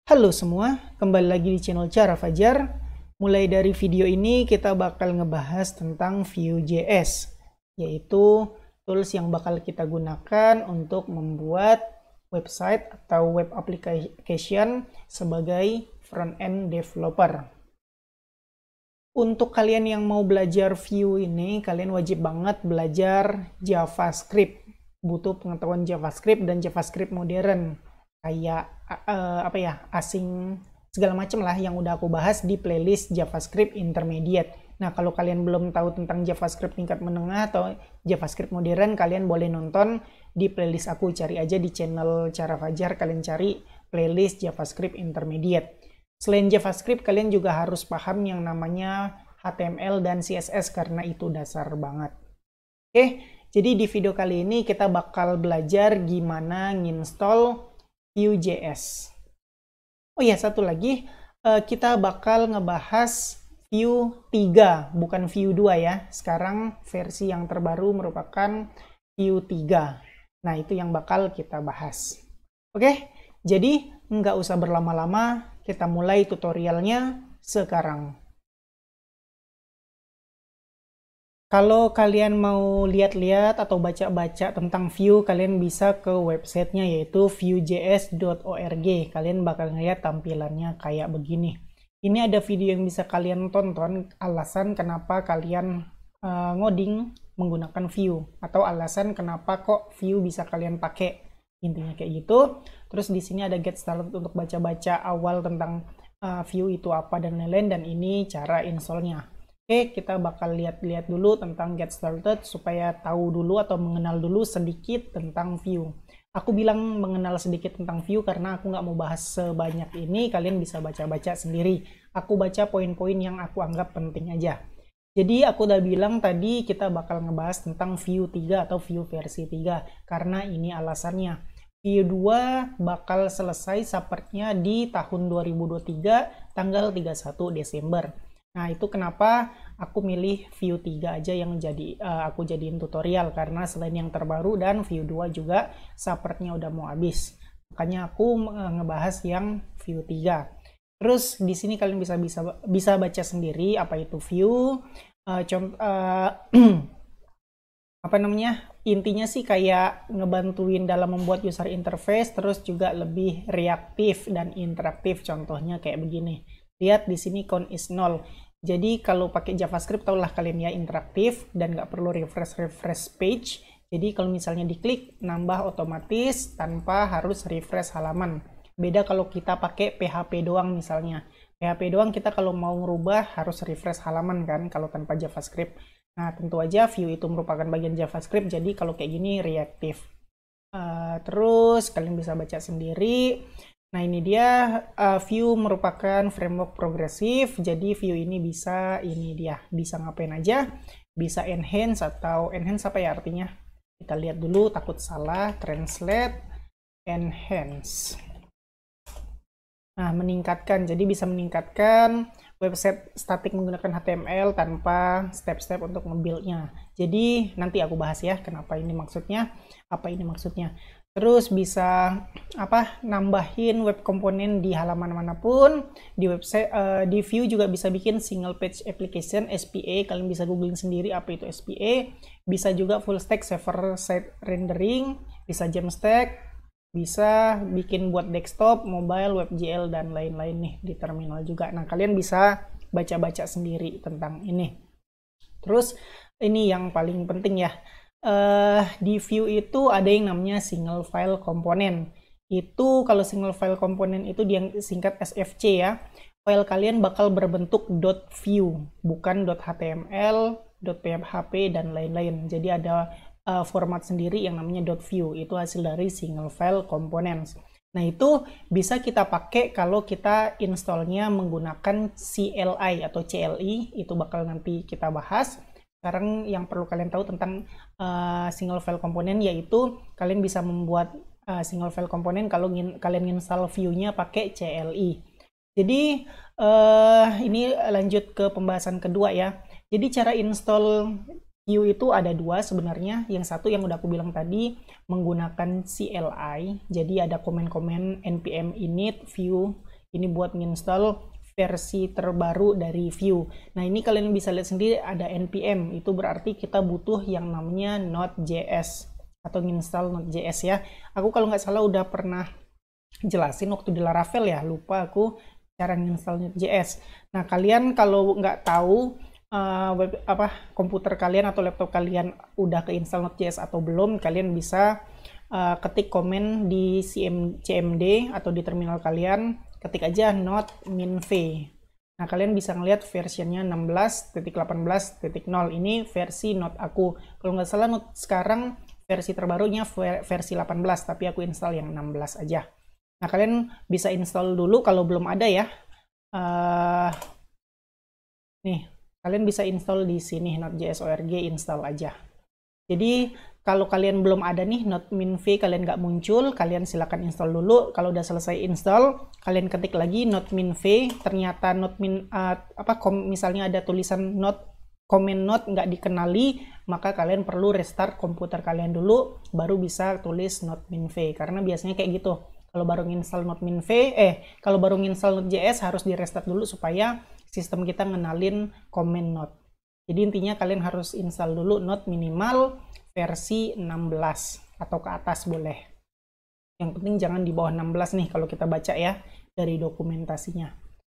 Halo semua, kembali lagi di channel Cara Fajar. Mulai dari video ini kita bakal ngebahas tentang Vue.js, yaitu tools yang bakal kita gunakan untuk membuat website atau web application sebagai front-end developer. Untuk kalian yang mau belajar Vue ini, kalian wajib banget belajar JavaScript. Butuh pengetahuan JavaScript dan JavaScript modern. Kayak asing segala macam lah yang udah aku bahas di playlist JavaScript Intermediate. Nah, kalau kalian belum tahu tentang JavaScript tingkat menengah atau JavaScript modern, kalian boleh nonton di playlist aku. Cari aja di channel Cara Fajar, kalian cari playlist JavaScript Intermediate. Selain JavaScript, kalian juga harus paham yang namanya HTML dan CSS karena itu dasar banget. Oke, jadi di video kali ini kita bakal belajar gimana nginstall Vue.js. Oh ya, satu lagi, kita bakal ngebahas Vue 3, bukan Vue 2 ya. Sekarang versi yang terbaru merupakan Vue 3. Nah, itu yang bakal kita bahas. Oke, jadi nggak usah berlama-lama, kita mulai tutorialnya sekarang. Kalau kalian mau lihat-lihat atau baca-baca tentang Vue, kalian bisa ke websitenya yaitu vuejs.org. Kalian bakal ngeliat tampilannya kayak begini. Ini ada video yang bisa kalian tonton, alasan kenapa kalian ngoding menggunakan Vue, atau alasan kenapa kok Vue bisa kalian pakai. Intinya kayak gitu. Terus di sini ada get started untuk baca-baca awal tentang Vue itu apa dan lain-lain, dan ini cara installnya. Oke, kita bakal lihat-lihat dulu tentang get started supaya tahu dulu atau mengenal dulu sedikit tentang Vue. Aku bilang mengenal sedikit tentang Vue karena aku nggak mau bahas sebanyak ini, kalian bisa baca-baca sendiri. Aku baca poin-poin yang aku anggap penting aja. Jadi aku udah bilang tadi kita bakal ngebahas tentang Vue 3 atau Vue versi 3 karena ini alasannya. Vue 2 bakal selesai supportnya di tahun 2023 tanggal 31 Desember. Nah, itu kenapa aku milih Vue 3 aja yang aku jadiin tutorial, karena selain yang terbaru dan Vue 2 juga supportnya udah mau habis. Makanya aku ngebahas yang Vue 3. Terus di sini kalian bisa baca sendiri apa itu Vue. Intinya sih kayak ngebantuin dalam membuat user interface, terus juga lebih reaktif dan interaktif. Contohnya kayak begini. Lihat di sini count is 0. Jadi kalau pakai JavaScript tahulah kalian ya, interaktif dan nggak perlu refresh page. Jadi kalau misalnya diklik nambah otomatis tanpa harus refresh halaman. Beda kalau kita pakai PHP doang misalnya. PHP doang kita kalau mau ngerubah harus refresh halaman kan kalau tanpa JavaScript. Nah, tentu aja Vue itu merupakan bagian JavaScript, jadi kalau kayak gini reaktif. Terus kalian bisa baca sendiri. Nah, ini dia, Vue merupakan framework progresif, jadi Vue ini bisa ngapain aja, bisa enhance atau enhance apa ya artinya? Kita lihat dulu, takut salah, translate, enhance. Nah, meningkatkan, jadi bisa meningkatkan website statik menggunakan HTML tanpa step-step untuk nge-build-nya. Jadi nanti aku bahas ya kenapa ini maksudnya, apa ini maksudnya. Terus bisa nambahin web komponen di halaman manapun, di website, di Vue juga bisa bikin single page application SPA. Kalian bisa googling sendiri apa itu SPA. Bisa juga full stack server side rendering, bisa Jamstack, bisa bikin buat desktop, mobile, WebGL dan lain-lain nih di terminal juga. Nah, kalian bisa baca-baca sendiri tentang ini. Terus ini yang paling penting ya. Di Vue itu ada yang namanya single file component. Itu kalau single file component itu dia singkat SFC ya. File kalian bakal berbentuk .vue, bukan .html, .php dan lain-lain. Jadi ada format sendiri yang namanya .vue. Itu hasil dari single file components. Nah, itu bisa kita pakai kalau kita installnya menggunakan CLI atau CLI. Itu bakal nanti kita bahas. Sekarang yang perlu kalian tahu tentang single file component yaitu kalian bisa membuat single file component kalau kalian install Vue-nya pakai CLI. Jadi ini lanjut ke pembahasan kedua ya. Jadi cara install Vue itu ada dua sebenarnya. Yang satu yang udah aku bilang tadi menggunakan CLI. Jadi ada komen-komen npm init Vue Ini buat nginstal versi terbaru dari Vue. Nah, ini kalian bisa lihat sendiri ada npm, itu berarti kita butuh yang namanya Node.js atau nginstal Node.js ya. Aku kalau nggak salah udah pernah jelasin waktu di Laravel ya, lupa aku cara nginstal Node.js. Nah, kalian kalau nggak tahu komputer kalian atau laptop kalian udah keinstall Node.js atau belum, kalian bisa ketik komen di CMD atau di terminal kalian, ketik aja node minv. Nah, kalian bisa ngelihat versionnya 16.18.0. Ini versi Node aku. Kalau nggak salah Node sekarang versi terbarunya versi 18, tapi aku install yang 16 aja. Nah, kalian bisa install dulu kalau belum ada ya. Nih, kalian bisa install di sini Node.js org, install aja. Jadi kalau kalian belum ada nih Node minv, kalian nggak muncul, kalian silakan install dulu. Kalau udah selesai install, kalian ketik lagi Node minv, ternyata misalnya ada tulisan Node comment Node nggak dikenali, maka kalian perlu restart komputer kalian dulu, baru bisa tulis Node minv. Karena biasanya kayak gitu. Kalau baru nginstal Node minv, kalau baru nginstal Node.js harus di restart dulu supaya sistem kita ngenalin comment Node. Jadi intinya kalian harus install dulu Node minimal versi 16 atau ke atas boleh. Yang penting jangan di bawah 16 nih kalau kita baca ya dari dokumentasinya.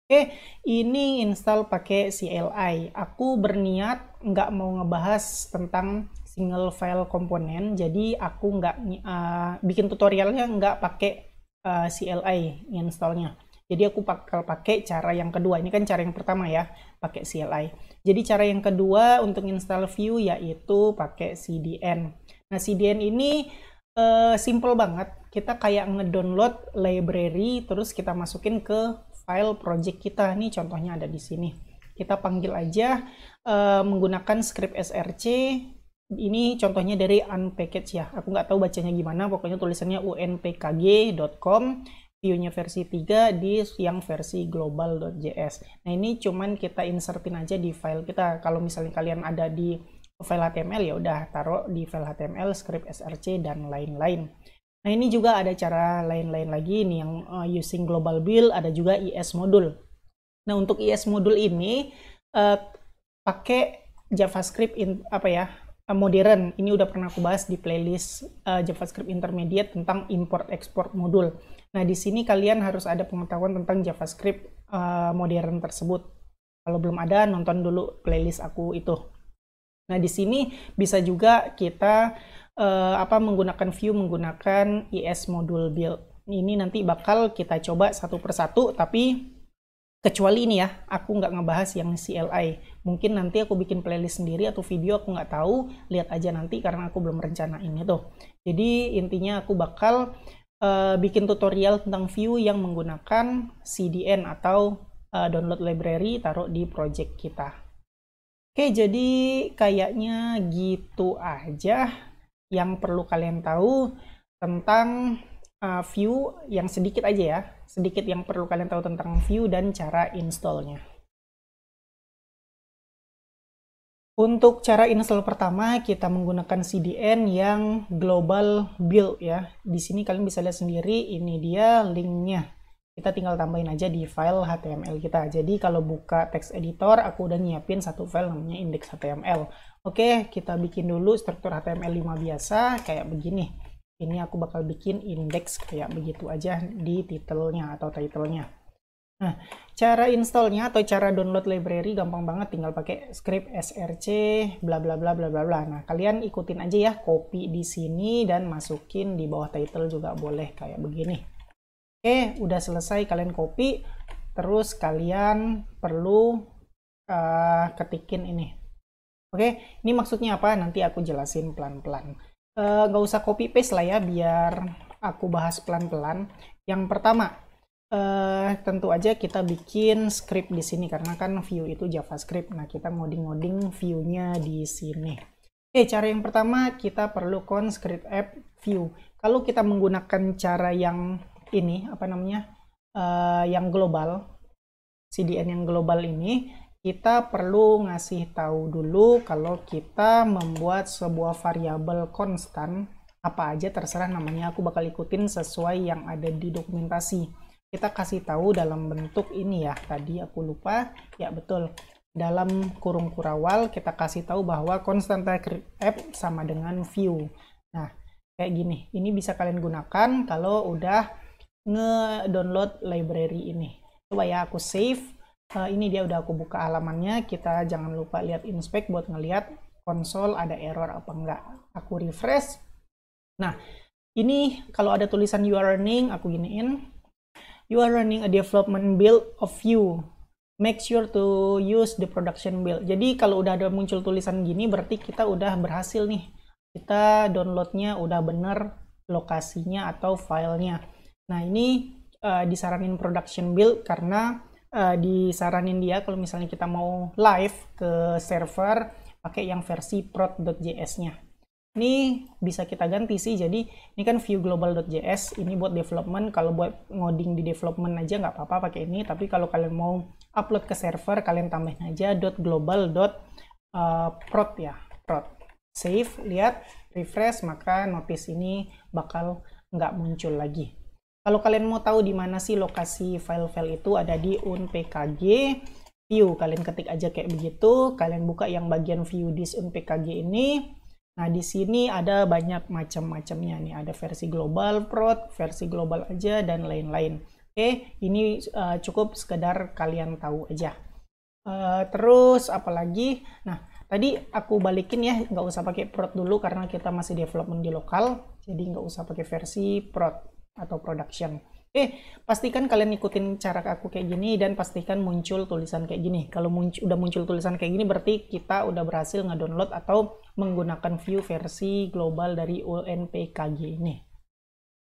Oke, ini install pakai CLI. Aku berniat nggak mau ngebahas tentang single file komponen, jadi aku nggak bikin tutorialnya nggak pakai CLI installnya. Jadi aku bakal pakai cara yang kedua. Ini kan cara yang pertama ya, pakai CLI. Jadi cara yang kedua untuk install Vue yaitu pakai CDN. Nah, CDN ini simple banget. Kita kayak ngedownload library, terus kita masukin ke file project kita. Nih contohnya ada di sini. Kita panggil aja menggunakan script src. Ini contohnya dari unpackage ya. Aku nggak tahu bacanya gimana, pokoknya tulisannya unpkg.com. Vue-nya versi 3 di yang versi global.js. Nah, ini cuman kita insertin aja di file kita. Kalau misalnya kalian ada di file HTML, ya udah taruh di file HTML, script src, dan lain-lain. Nah, ini juga ada cara lain-lain lagi nih yang using global build, ada juga is module. Nah, untuk is module ini pakai JavaScript modern. Ini udah pernah aku bahas di playlist JavaScript Intermediate tentang import-export modul. Nah, di sini kalian harus ada pengetahuan tentang JavaScript modern tersebut. Kalau belum ada, nonton dulu playlist aku itu. Nah, di sini bisa juga kita menggunakan Vue menggunakan is module build. Ini nanti bakal kita coba satu persatu, tapi kecuali ini ya, aku nggak ngebahas yang CLI. Mungkin nanti aku bikin playlist sendiri atau video, aku nggak tahu. Lihat aja nanti karena aku belum rencanain itu. Jadi intinya aku bakal bikin tutorial tentang Vue yang menggunakan CDN atau download library, taruh di project kita. Oke, jadi kayaknya gitu aja yang perlu kalian tahu tentang Vue, yang sedikit aja ya, sedikit yang perlu kalian tahu tentang Vue dan cara installnya. Untuk cara install pertama, kita menggunakan CDN yang global build ya. Di sini kalian bisa lihat sendiri, ini dia linknya. Kita tinggal tambahin aja di file HTML kita. Jadi kalau buka text editor, aku udah nyiapin satu file namanya index.html. Oke, kita bikin dulu struktur HTML 5 biasa, kayak begini. Ini aku bakal bikin index kayak begitu aja di title-nya atau title-nya. Nah, cara installnya atau cara download library gampang banget, tinggal pakai script src bla bla bla bla bla bla. Nah, kalian ikutin aja ya, copy di sini dan masukin di bawah title juga boleh kayak begini. Oke, udah selesai kalian copy, terus kalian perlu ketikin ini. Oke, ini maksudnya apa? Nanti aku jelasin pelan-pelan. Nggak usah copy paste lah ya, biar aku bahas pelan-pelan. Yang pertama, tentu aja kita bikin script di sini karena kan Vue itu JavaScript. Nah, kita ngoding-ngoding Vue-nya di sini. Oke, cara yang pertama kita perlu conscript app Vue. Kalau kita menggunakan cara yang ini, yang global, CDN yang global ini, kita perlu ngasih tahu dulu kalau kita membuat sebuah variabel konstan, apa aja terserah namanya, aku bakal ikutin sesuai yang ada di dokumentasi. kita kasih tahu dalam bentuk ini ya. Tadi aku lupa. Ya betul. Dalam kurung kurawal kita kasih tahu bahwa konstanta create app sama dengan view. Nah, kayak gini. Ini bisa kalian gunakan kalau udah nge-download library ini. Coba ya aku save. Ini dia udah aku buka halamannya. Kita jangan lupa lihat inspect buat ngelihat konsol ada error apa enggak. Aku refresh. Nah, ini kalau ada tulisan you are running, aku giniin. You are running a development build of Vue. Make sure to use the production build. Jadi kalau udah ada muncul tulisan gini, berarti kita udah berhasil nih. Kita downloadnya udah bener lokasinya atau filenya. Nah ini disaranin production build karena disaranin dia kalau misalnya kita mau live ke server pakai yang versi prod.js-nya. Ini bisa kita ganti sih, jadi ini kan view global.js, ini buat development. Kalau buat ngoding di development aja nggak apa-apa pakai ini, tapi kalau kalian mau upload ke server, kalian tambahin aja .global.prod ya, prod. Save, lihat, refresh, maka notice ini bakal nggak muncul lagi. Kalau kalian mau tahu di mana sih lokasi file-file itu, ada di unpkg view. Kalian ketik aja kayak begitu, kalian buka yang bagian view this unpkg ini. Nah, di sini ada banyak macam-macamnya nih. Ada versi global, prod, versi global aja, dan lain-lain. Oke, ini cukup sekedar kalian tahu aja. Terus, apalagi? Nah, tadi aku balikin ya, nggak usah pakai prod dulu karena kita masih development di lokal. Jadi, nggak usah pakai versi prod atau production. Pastikan kalian ikutin cara aku kayak gini dan pastikan muncul tulisan kayak gini. Kalau udah muncul tulisan kayak gini berarti kita udah berhasil ngedownload atau menggunakan Vue versi global dari unpkg ini.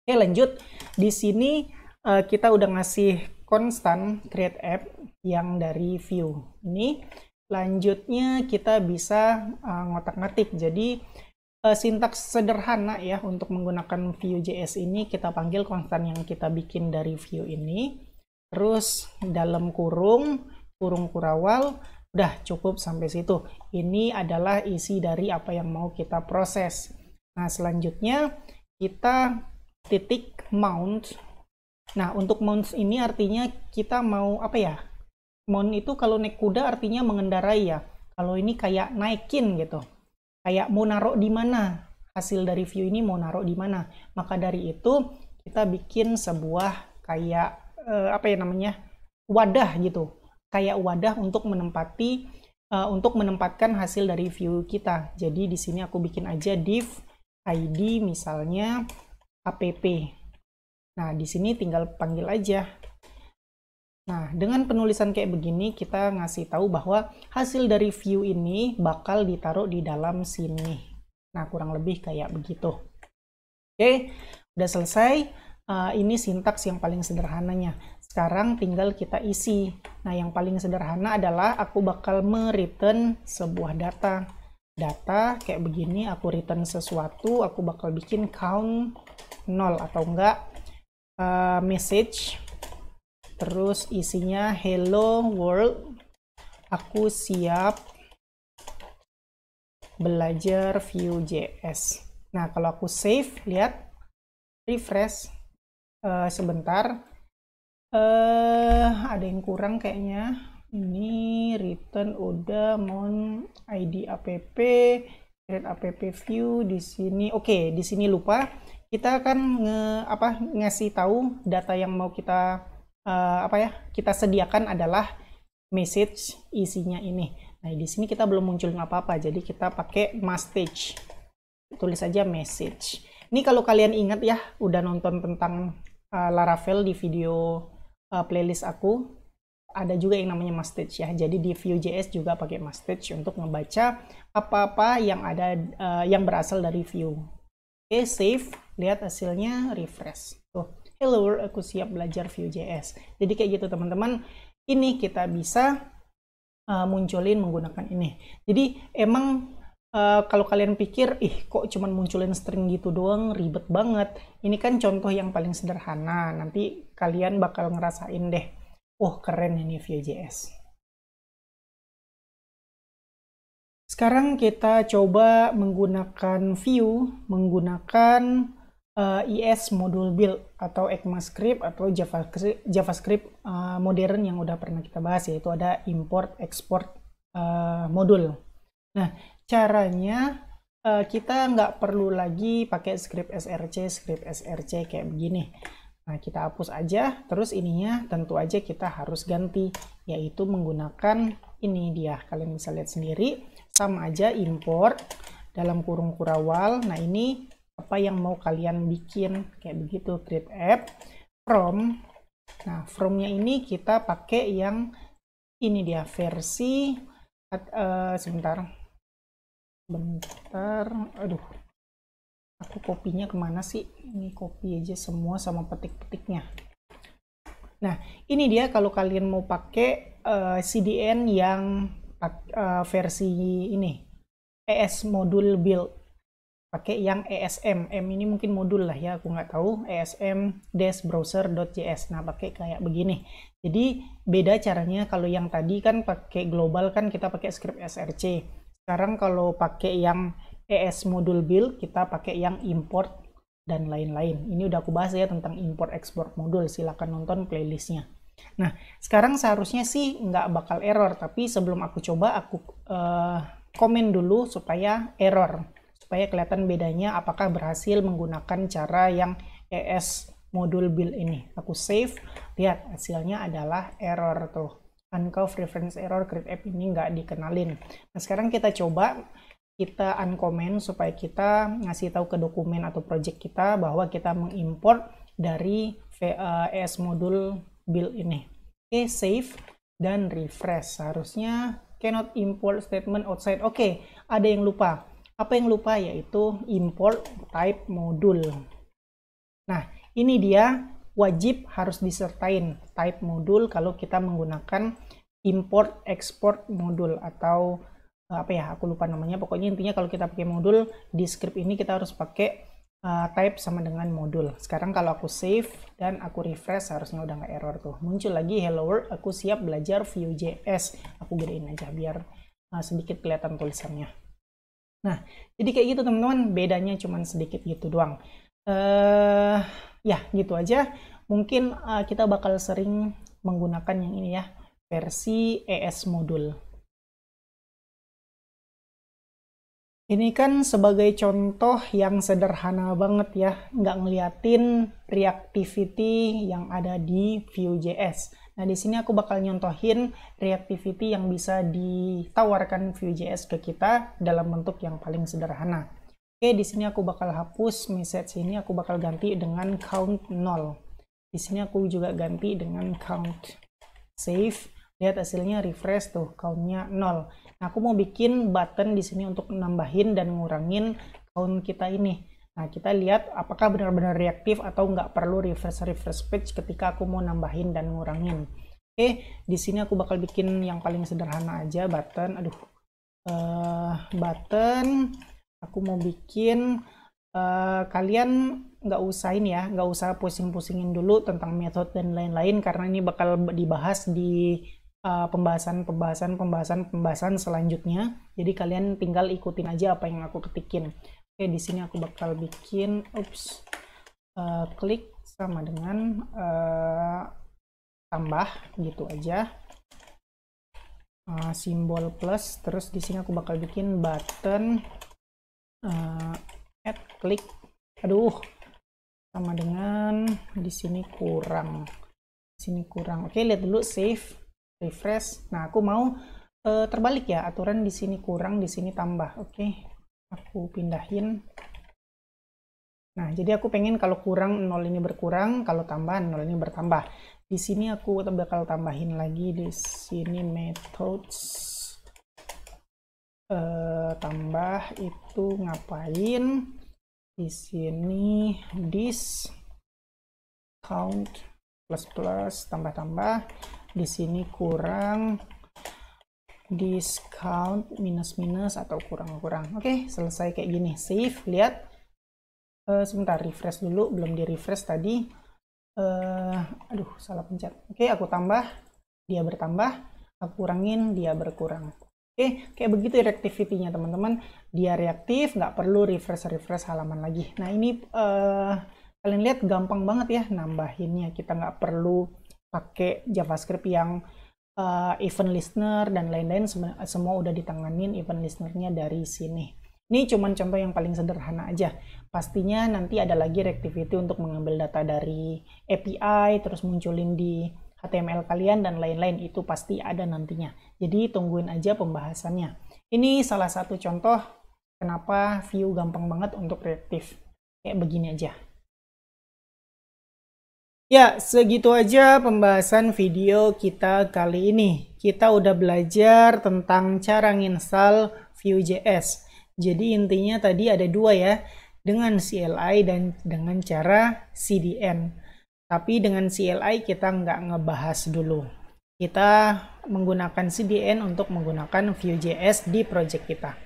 Lanjut. Di sini kita udah ngasih constant create app yang dari Vue. Ini lanjutnya kita bisa ngotak-ngatik. Jadi sintaks sederhana ya untuk menggunakan Vue.js ini, kita panggil konstan yang kita bikin dari Vue ini, terus dalam kurung kurawal, udah cukup sampai situ. Ini adalah isi dari apa yang mau kita proses. Nah selanjutnya kita titik mount. Nah untuk mount ini artinya kita mau apa ya, mount itu kalau naik kuda artinya mengendarai ya, kalau ini kayak naikin gitu. Kayak mau naruh di mana, hasil dari Vue ini mau naruh di mana. Maka dari itu kita bikin sebuah kayak apa ya namanya, wadah gitu, kayak wadah untuk menempatkan hasil dari Vue kita. Jadi di sini aku bikin aja div id misalnya app. Nah di sini tinggal panggil aja. Nah, dengan penulisan kayak begini, kita ngasih tahu bahwa hasil dari Vue ini bakal ditaruh di dalam sini. Nah, kurang lebih kayak begitu. Oke, udah selesai. Ini sintaks yang paling sederhananya. Sekarang tinggal kita isi. Nah, yang paling sederhana adalah aku bakal me-return sebuah data. Data kayak begini, aku return sesuatu, aku bakal bikin count 0 atau enggak message. Terus isinya hello world, aku siap belajar Vue.js. Nah kalau aku save, lihat, refresh, sebentar, ada yang kurang kayaknya. Ini return udah, mount id app, create app Vue di sini. Oke, di sini lupa. Kita akan ngasih tahu data yang mau kita kita sediakan adalah message isinya ini. Nah, di sini kita belum munculin apa-apa, jadi kita pakai message. Tulis aja message. Ini kalau kalian ingat ya, udah nonton tentang Laravel di video playlist aku, ada juga yang namanya message ya. Jadi di Vue.js juga pakai message untuk ngebaca apa-apa yang ada yang berasal dari Vue. Oke, save, lihat hasilnya, refresh. Tuh. Hello, aku siap belajar Vue.js. Jadi kayak gitu teman-teman. Ini kita bisa munculin menggunakan ini. Jadi emang kalau kalian pikir, kok cuman munculin string gitu doang, ribet banget. Ini kan contoh yang paling sederhana. Nanti kalian bakal ngerasain deh. Oh keren ini Vue.js. Sekarang kita coba menggunakan Vue, menggunakan IS module build atau ECMAScript atau JavaScript modern yang udah pernah kita bahas, yaitu ada import export modul. Nah, caranya kita nggak perlu lagi pakai script src kayak begini. Nah, kita hapus aja, terus ininya tentu aja kita harus ganti, yaitu menggunakan ini dia. Kalian bisa lihat sendiri, sama aja import dalam kurung kurawal. Nah, ini apa yang mau kalian bikin, kayak begitu, create app, from. Nah, from-nya ini kita pakai yang ini dia, versi, sebentar, aduh. Aku kopinya kemana sih? Ini copy aja semua sama petik-petiknya. Nah, ini dia kalau kalian mau pakai CDN yang versi ini, ES module build. Pakai yang ESM. M ini mungkin modul lah ya, aku nggak tahu. ESM-browser.js. Nah, pakai kayak begini. Jadi, beda caranya. Kalau yang tadi kan pakai global kan kita pakai script src. Sekarang kalau pakai yang ES module build, kita pakai yang import dan lain-lain. Ini udah aku bahas ya tentang import export modul. Silahkan nonton playlistnya. Nah, sekarang seharusnya sih nggak bakal error, tapi sebelum aku coba, aku komen dulu supaya error, supaya kelihatan bedanya apakah berhasil menggunakan cara yang ES module build ini. Aku save, lihat hasilnya adalah error tuh. Uncount reference error, create app ini nggak dikenalin. Nah, sekarang kita coba, kita uncomment supaya kita ngasih tahu ke dokumen atau project kita bahwa kita mengimport dari ES module build ini. Oke, save dan refresh. Seharusnya cannot import statement outside. Oke, ada yang lupa. Apa yang lupa? Yaitu import type module. Nah, ini dia wajib harus disertain type module kalau kita menggunakan import export module atau apa ya, aku lupa namanya. Pokoknya intinya kalau kita pakai modul di script ini kita harus pakai type sama dengan modul. Sekarang kalau aku save dan aku refresh, harusnya udah nggak error tuh. Muncul lagi hello world, aku siap belajar Vue.js. Aku gedein aja biar sedikit kelihatan tulisannya. Nah, jadi kayak gitu teman-teman, bedanya cuma sedikit gitu doang. Ya, gitu aja. Mungkin kita bakal sering menggunakan yang ini ya, versi ES modul. Ini kan sebagai contoh yang sederhana banget ya, nggak ngeliatin reactivity yang ada di Vue.js. Nah, di sini aku bakal nyontohin reactivity yang bisa ditawarkan Vue.js ke kita dalam bentuk yang paling sederhana. Oke, di sini aku bakal hapus message ini, aku bakal ganti dengan count 0. Di sini aku juga ganti dengan count. Save. Lihat hasilnya, refresh tuh, countnya 0. Nah, aku mau bikin button di sini untuk nambahin dan ngurangin count kita ini. Nah, kita lihat apakah benar-benar reaktif atau nggak perlu refresh page ketika aku mau nambahin dan ngurangin. Oke, di sini aku bakal bikin yang paling sederhana aja, button. Aduh, button. Aku mau bikin, kalian nggak usah ini ya, nggak usah pusing-pusingin dulu tentang metode dan lain-lain, karena ini bakal dibahas di pembahasan selanjutnya. Jadi kalian tinggal ikutin aja apa yang aku ketikin. Oke, di sini aku bakal bikin klik sama dengan tambah gitu aja, simbol plus. Terus di sini aku bakal bikin button add klik. Aduh, sama dengan di sini kurang. Di sini kurang. Oke, lihat dulu, save. Refresh. Nah, aku mau terbalik ya, aturan di sini kurang, di sini tambah. Oke, aku pindahin. Nah, jadi aku pengen kalau kurang 0 ini berkurang, kalau tambah 0 ini bertambah. Di sini aku bakal tambahin lagi, di sini methods tambah itu ngapain? Di sini this count plus tambah. Di sini kurang, discount minus atau kurang. Oke, selesai kayak gini. Save, lihat. Sebentar, refresh dulu, belum di refresh tadi. Aduh, salah pencet. Oke, aku tambah, dia bertambah. Aku kurangin, dia berkurang. Oke, kayak begitu reactivity-nya teman-teman. Dia reaktif, nggak perlu refresh halaman lagi. Nah ini kalian lihat gampang banget ya nambahinnya. Kita nggak perlu pakai JavaScript yang event listener dan lain-lain. Semua udah ditanganin event listener-nya dari sini. Ini cuma contoh yang paling sederhana aja. Pastinya nanti ada lagi reactivity untuk mengambil data dari API, terus munculin di HTML kalian dan lain-lain, itu pasti ada nantinya. Jadi tungguin aja pembahasannya. Ini salah satu contoh kenapa Vue gampang banget untuk reaktif. Kayak begini aja. Ya, segitu aja pembahasan video kita kali ini. Kita udah belajar tentang cara nginstal Vue.js. Jadi intinya tadi ada dua ya, dengan CLI dan dengan cara CDN. Tapi dengan CLI kita nggak ngebahas dulu. Kita menggunakan CDN untuk menggunakan Vue.js di project kita.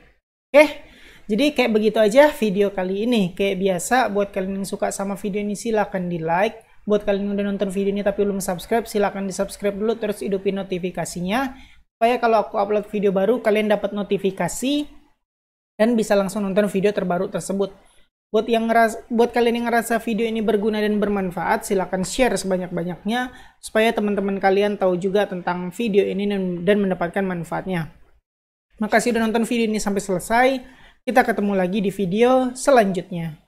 Oke, jadi kayak begitu aja video kali ini. Kayak biasa, buat kalian yang suka sama video ini silahkan di like. Buat kalian yang udah nonton video ini tapi belum subscribe, silahkan di subscribe dulu, terus hidupin notifikasinya. Supaya kalau aku upload video baru, kalian dapat notifikasi dan bisa langsung nonton video terbaru tersebut. Buat kalian yang ngerasa video ini berguna dan bermanfaat, silakan share sebanyak-banyaknya supaya teman-teman kalian tahu juga tentang video ini dan mendapatkan manfaatnya. Makasih udah nonton video ini sampai selesai. Kita ketemu lagi di video selanjutnya.